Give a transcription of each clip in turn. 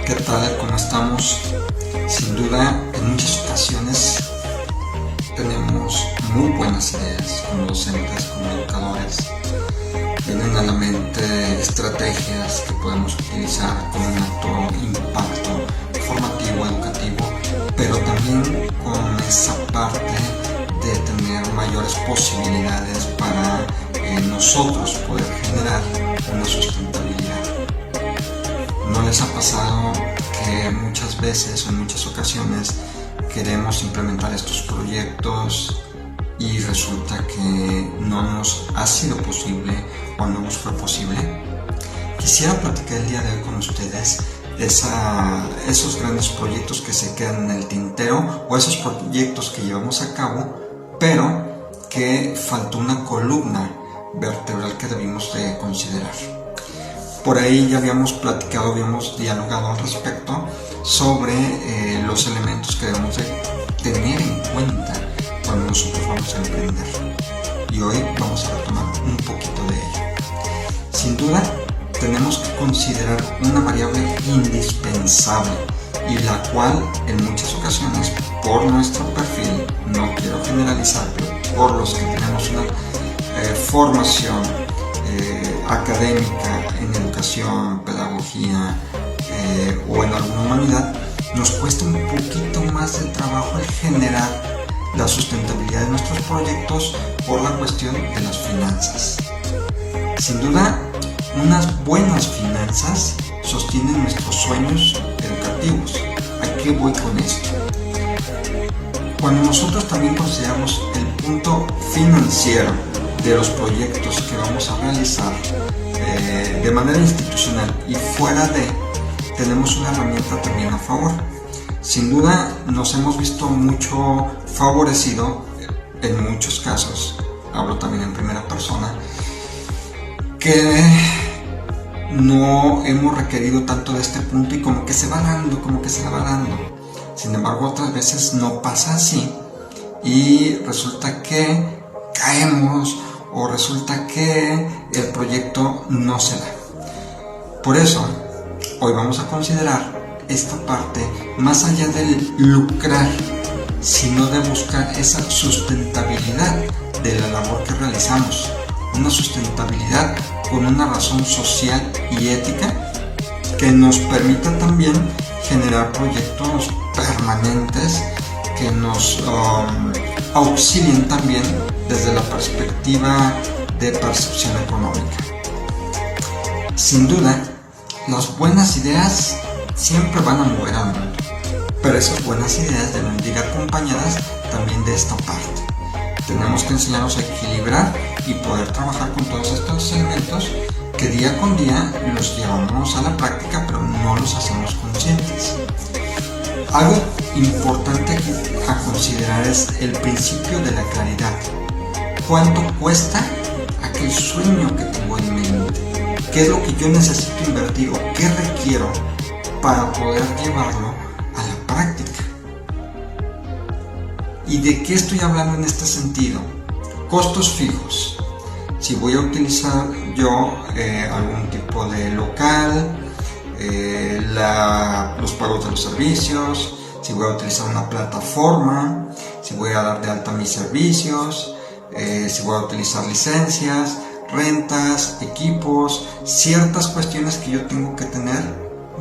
¿Qué tal? ¿Cómo estamos? Sin duda, en muchas ocasiones tenemos muy buenas ideas como docentes, como educadores. Vienen a la mente estrategias que podemos utilizar con un alto impacto formativo, educativo, pero también con esa parte de tener mayores posibilidades para nosotros poder generar una sustentabilidad. ¿No les ha pasado que muchas veces o en muchas ocasiones queremos implementar estos proyectos y resulta que no nos ha sido posible o no nos fue posible? Quisiera platicar el día de hoy con ustedes esos grandes proyectos que se quedan en el tintero o esos proyectos que llevamos a cabo, pero que faltó una columna vertebral que debimos de considerar. Por ahí ya habíamos platicado, habíamos dialogado al respecto sobre los elementos que debemos de tener en cuenta cuando nosotros vamos a emprender. Y hoy vamos a retomar un poquito de ello. Sin duda, tenemos que considerar una variable indispensable y la cual en muchas ocasiones, por nuestro perfil, no quiero generalizar, pero por los que tenemos una formación académica en educación, pedagogía o en alguna humanidad, nos cuesta un poquito más de trabajo el generar la sustentabilidad de nuestros proyectos por la cuestión de las finanzas. Sin duda, unas buenas finanzas sostienen nuestros sueños educativos. ¿A qué voy con esto? Cuando nosotros también consideramos el punto financiero de los proyectos que vamos a realizar de manera institucional y fuera de, tenemos una herramienta también a favor. Sin duda nos hemos visto mucho favorecido en muchos casos, hablo también en primera persona, que no hemos requerido tanto de este punto y como que se va dando. Sin embargo, otras veces no pasa así y resulta que caemos o resulta que el proyecto no se da. Por eso, hoy vamos a considerar esta parte más allá del lucrar, sino de buscar esa sustentabilidad de la labor que realizamos. Una sustentabilidad con una razón social y ética que nos permita también generar proyectos permanentes que nos auxilien también desde la perspectiva de percepción económica. Sin duda, las buenas ideas siempre van a mover al mundo, pero esas buenas ideas deben ir acompañadas también de esta parte. Tenemos que enseñarnos a equilibrar y poder trabajar con todos estos elementos que día con día los llevamos a la práctica, pero no los hacemos conscientes. Algo importante a considerar es el principio de la claridad. ¿Cuánto cuesta aquel sueño que tengo en mente? ¿Qué es lo que yo necesito invertir o qué requiero para poder llevarlo a la práctica? ¿Y de qué estoy hablando en este sentido? Costos fijos. Si voy a utilizar yo algún tipo de local, los pagos de los servicios, si voy a utilizar una plataforma, si voy a dar de alta mis servicios, si voy a utilizar licencias, rentas, equipos, ciertas cuestiones que yo tengo que tener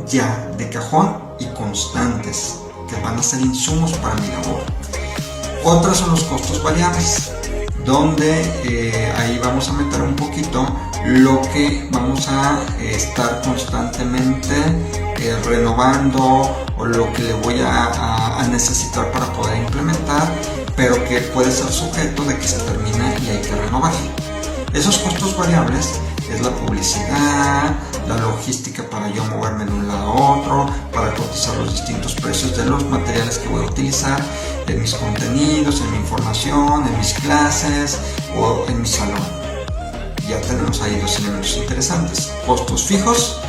ya de cajón y constantes, que van a ser insumos para mi labor. Otros son los costos variables, donde ahí vamos a meter un poquito lo que vamos a estar constantemente renovando o lo que le voy a necesitar para poder implementar, pero que puede ser sujeto de que se termina y hay que renovar. Esos costos variables es la publicidad, la logística para yo moverme de un lado a otro, para cotizar los distintos precios de los materiales que voy a utilizar en mis contenidos, en mi información, en mis clases o en mi salón. Ya tenemos ahí dos elementos interesantes. Costos fijos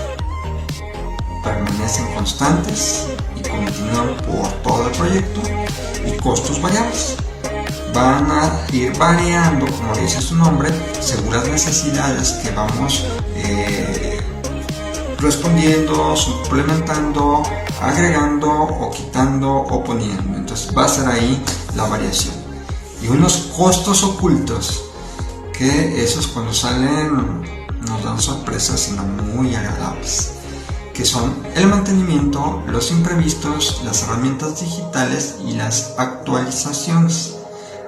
permanecen constantes y continúan por todo el proyecto, y costos variables van a ir variando, como dice su nombre, según las necesidades que vamos respondiendo, suplementando, agregando o quitando o poniendo. Entonces va a ser ahí la variación. Y unos costos ocultos, que esos cuando salen nos dan sorpresas sino muy agradables, que son el mantenimiento, los imprevistos, las herramientas digitales y las actualizaciones,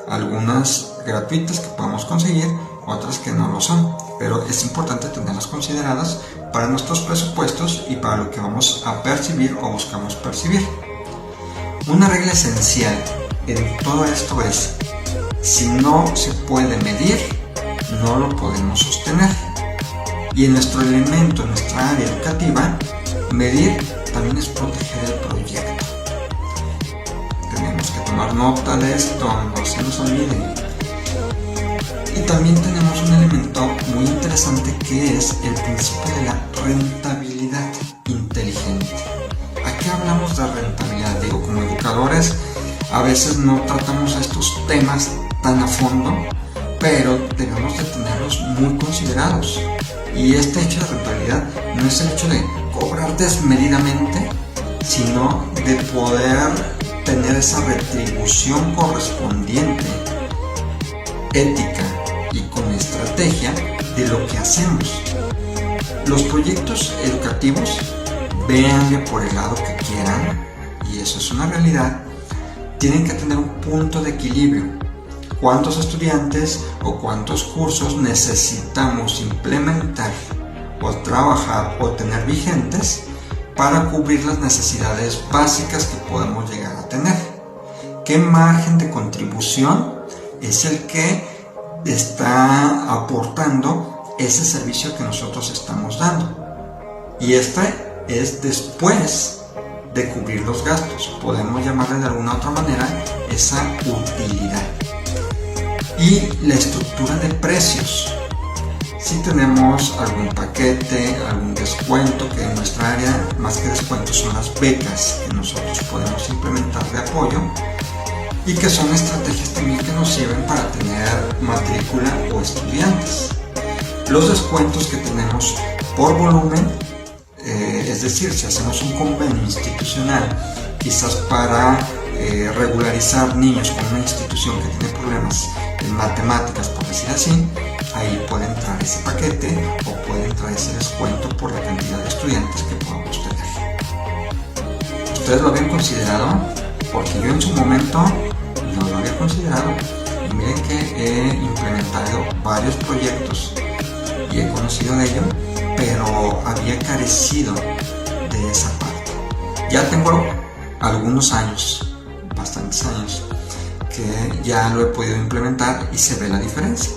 algunas gratuitas que podemos conseguir, otras que no lo son, pero es importante tenerlas consideradas para nuestros presupuestos y para lo que vamos a percibir o buscamos percibir. Una regla esencial en todo esto es: si no se puede medir, no lo podemos sostener. Y en nuestro elemento, en nuestra área educativa, medir también es proteger el proyecto. Tenemos que tomar nota de esto, no se nos olvide. Y también tenemos un elemento muy interesante que es el principio de la rentabilidad inteligente. ¿A qué hablamos de rentabilidad? Digo, como educadores a veces no tratamos estos temas tan a fondo, pero debemos de tenerlos muy considerados. Y este hecho de rentabilidad no es el hecho de cobrar desmedidamente, sino de poder tener esa retribución correspondiente, ética y con estrategia de lo que hacemos. Los proyectos educativos, véanle por el lado que quieran, y eso es una realidad, tienen que tener un punto de equilibrio. ¿Cuántos estudiantes o cuántos cursos necesitamos implementar o trabajar o tener vigentes para cubrir las necesidades básicas que podemos llegar a tener? ¿Qué margen de contribución es el que está aportando ese servicio que nosotros estamos dando? Y este es después de cubrir los gastos. Podemos llamarle de alguna otra manera esa utilidad. Y la estructura de precios. Si tenemos algún paquete, algún descuento, que en nuestra área más que descuentos son las becas que nosotros podemos implementar de apoyo, y que son estrategias también que nos sirven para tener matrícula o estudiantes. Los descuentos que tenemos por volumen, es decir, si hacemos un convenio institucional, quizás para regularizar niños con una institución que tiene problemas en matemáticas, por decir así, ahí puede entrar ese paquete o puede entrar ese descuento por la cantidad de estudiantes que podamos tener. ¿Ustedes lo habían considerado? Porque yo en su momento no lo había considerado. Y miren que he implementado varios proyectos y he conocido de ello, pero había carecido de esa parte. Ya tengo algunos años, bastantes años, que ya lo he podido implementar y se ve la diferencia.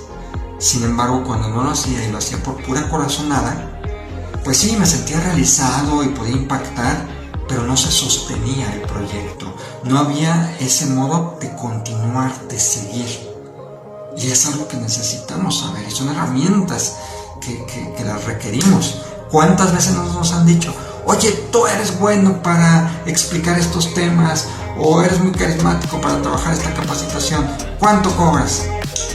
Sin embargo, cuando no lo hacía y lo hacía por pura corazonada, pues sí, me sentía realizado y podía impactar, pero no se sostenía el proyecto. No había ese modo de continuar, de seguir. Y es algo que necesitamos saber, y son herramientas que las requerimos. ¿Cuántas veces nos han dicho: oye, tú eres bueno para explicar estos temas, o eres muy carismático para trabajar esta capacitación, ¿cuánto cobras?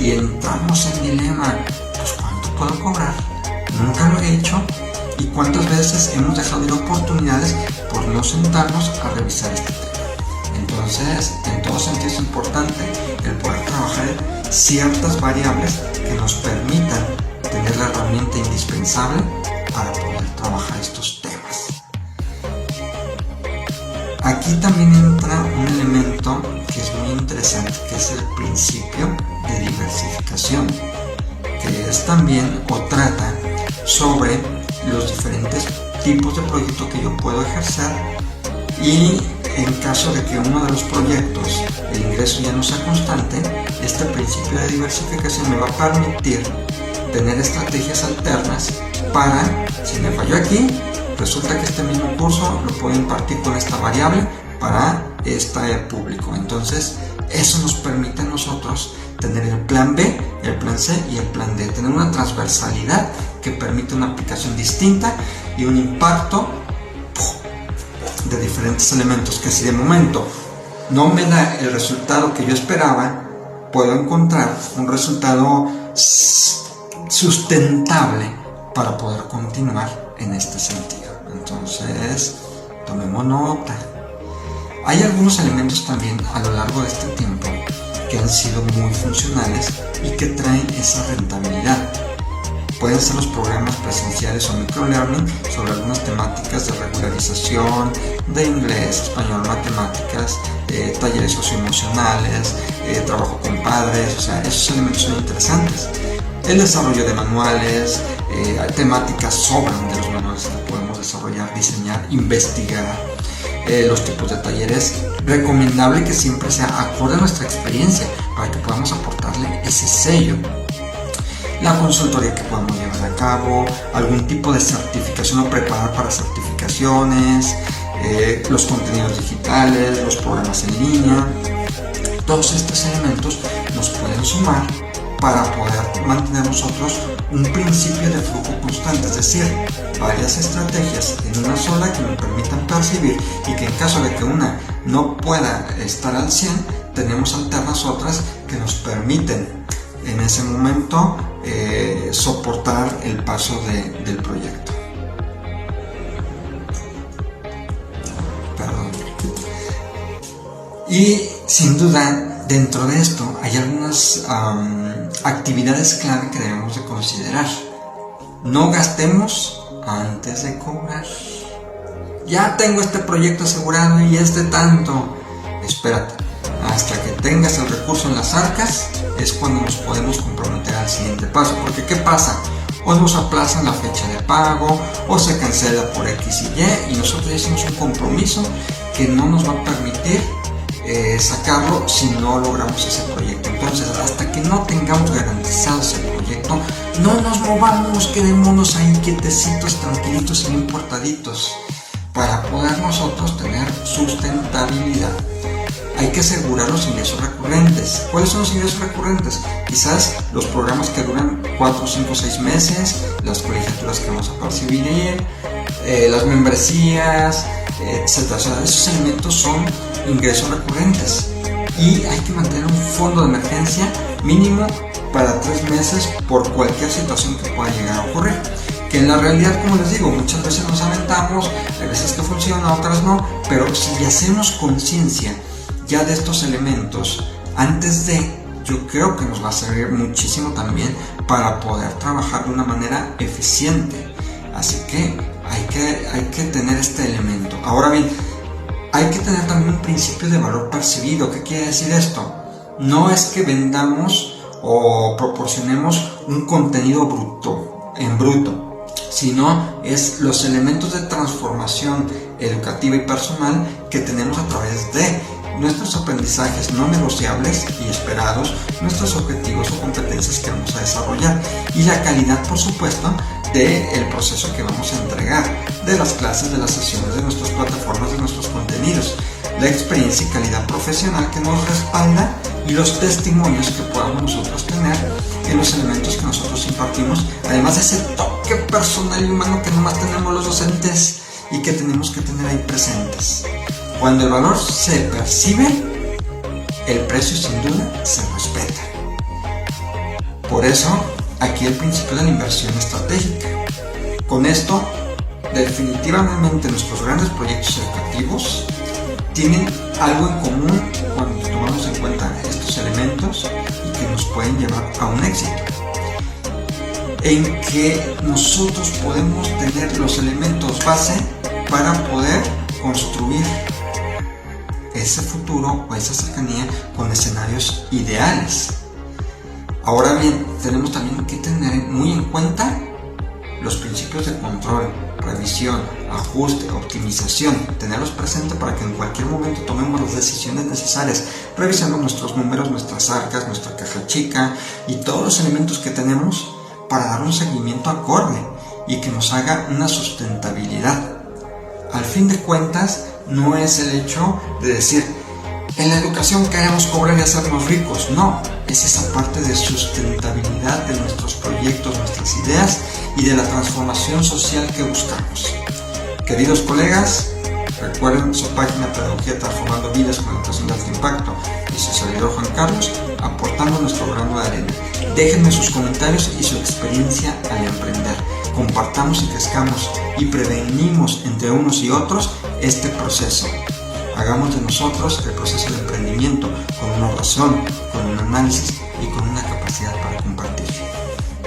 Y entramos en dilema: pues ¿cuánto puedo cobrar? Nunca lo he hecho. ¿Y cuántas veces hemos dejado ir oportunidades por no sentarnos a revisar este tema? Entonces, en todo sentido es importante el poder trabajar ciertas variables que nos permitan tener la herramienta indispensable para poder trabajar estos temas. Aquí también entra un elemento que es muy interesante, que es el principio de diversificación, que es también o trata sobre los diferentes tipos de proyectos que yo puedo ejercer, y en caso de que uno de los proyectos el ingreso ya no sea constante, este principio de diversificación me va a permitir tener estrategias alternas para, si me falló aquí, resulta que este mismo curso lo puedo impartir con esta variable para este público. Entonces eso nos permite a nosotros tener el plan B, el plan C y el plan D, tener una transversalidad que permite una aplicación distinta y un impacto de diferentes elementos, que si de momento no me da el resultado que yo esperaba, puedo encontrar un resultado sustentable para poder continuar en este sentido. Entonces, tomemos nota. Hay algunos elementos también a lo largo de este tiempo que han sido muy funcionales y que traen esa rentabilidad. Pueden ser los programas presenciales o microlearning sobre algunas temáticas de regularización, de inglés, español, matemáticas, talleres socioemocionales, trabajo con padres, o sea, esos elementos son interesantes. El desarrollo de manuales, temáticas sobran de los manuales que podemos desarrollar, diseñar, investigar. Los tipos de talleres, recomendable que siempre sea acorde a nuestra experiencia para que podamos aportarle ese sello. La consultoría que podamos llevar a cabo, algún tipo de certificación o preparar para certificaciones, los contenidos digitales, los programas en línea. Todos estos elementos nos pueden sumar para poder mantener nosotros un principio de flujo constante, es decir, varias estrategias en una sola que me permitan percibir y que en caso de que una no pueda estar al 100, tenemos alternas otras que nos permiten en ese momento soportar el paso del proyecto. Perdón. Y sin duda, dentro de esto hay algunas actividades clave que debemos de considerar. No gastemos antes de cobrar. Ya tengo este proyecto asegurado y es de tanto. Espérate, hasta que tengas el recurso en las arcas es cuando nos podemos comprometer al siguiente paso. Porque ¿qué pasa? O nos aplazan la fecha de pago, o se cancela por X y Y, y nosotros ya hicimos un compromiso que no nos va a permitir sacarlo si no logramos ese proyecto. Entonces, hasta que no tengamos garantizado ese proyecto, no nos movamos, quedémonos ahí quietecitos, tranquilitos y bien portaditos para poder nosotros tener sustentabilidad. Hay que asegurar los ingresos recurrentes. ¿Cuáles son los ingresos recurrentes? Quizás los programas que duran 4, 5, 6 meses, las colegiaturas que vamos a percibir, las membresías, etc. O sea, esos elementos son ingresos recurrentes y hay que mantener un fondo de emergencia mínimo para 3 meses por cualquier situación que pueda llegar a ocurrir. Que en la realidad, como les digo, muchas veces nos aventamos, hay veces que funciona, otras no, pero si hacemos conciencia ya de estos elementos antes de, yo creo que nos va a servir muchísimo también para poder trabajar de una manera eficiente. Así que hay que tener este elemento. Ahora bien, hay que tener también un principio de valor percibido. ¿Qué quiere decir esto? No es que vendamos o proporcionemos un contenido en bruto, sino es los elementos de transformación educativa y personal que tenemos a través de nuestros aprendizajes no negociables y esperados, nuestros objetivos o competencias que vamos a desarrollar y la calidad, por supuesto, del proceso que vamos a entregar, de las clases, de las sesiones, de nuestras plataformas, de nuestros contenidos, la experiencia y calidad profesional que nos respalda y los testimonios que podamos nosotros tener en los elementos que nosotros impartimos, además de ese toque personal y humano que nomás tenemos los docentes y que tenemos que tener ahí presentes. Cuando el valor se percibe, el precio sin duda se respeta. Por eso, aquí el principio de la inversión estratégica. Con esto, definitivamente nuestros grandes proyectos educativos tienen algo en común cuando tomamos en cuenta estos elementos y que nos pueden llevar a un éxito. En que nosotros podemos tener los elementos base para poder construir ese futuro o esa cercanía con escenarios ideales. Ahora bien, tenemos también que tener muy en cuenta los principios de control, revisión, ajuste, optimización, tenerlos presentes para que en cualquier momento tomemos las decisiones necesarias, revisando nuestros números, nuestras arcas, nuestra caja chica y todos los elementos que tenemos para dar un seguimiento acorde y que nos haga una sustentabilidad. Al fin de cuentas, no es el hecho de decir, en la educación queremos cobrar y hacernos ricos. No, es esa parte de sustentabilidad de nuestros proyectos, nuestras ideas y de la transformación social que buscamos. Queridos colegas, recuerden su página Pedagogía Transformando Vidas con Educación de Alto Impacto y su servidor Juan Carlos, aportando nuestro grano de arena. Déjenme sus comentarios y su experiencia al emprender. compartamos y crezcamos y prevenimos entre unos y otros este proceso. Hagamos de nosotros el proceso de emprendimiento con una razón, con un análisis y con una capacidad para compartir.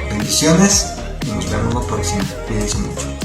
Bendiciones y nos vemos la próxima. Cuídense mucho.